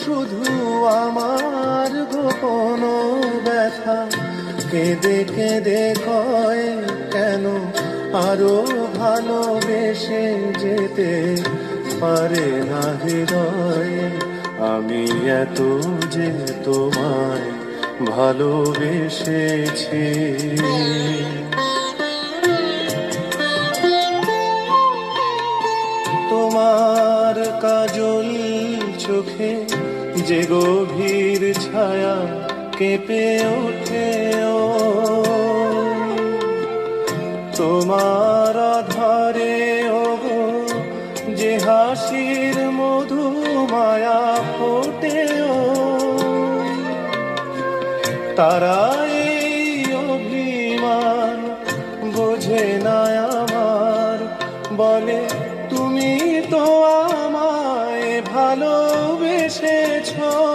শুধু আমার গোপন ব্যথা কেঁদে কেঁদে কয় কেন আরো ভালোবেসে যেতে পারে না হৃদয়। আমি এত যে তোমায় ভালোবেসেছি। তোমার কাজল চোখে যে গভীর ছায়া কেঁপে ওঠে ও, তোমার আধারে ও যে হাসির মধু মায়া ফোটে ও, তারাই অভিমান বোঝে না আমার, বলে তুমি তো আমায় ভালোবেসেছো।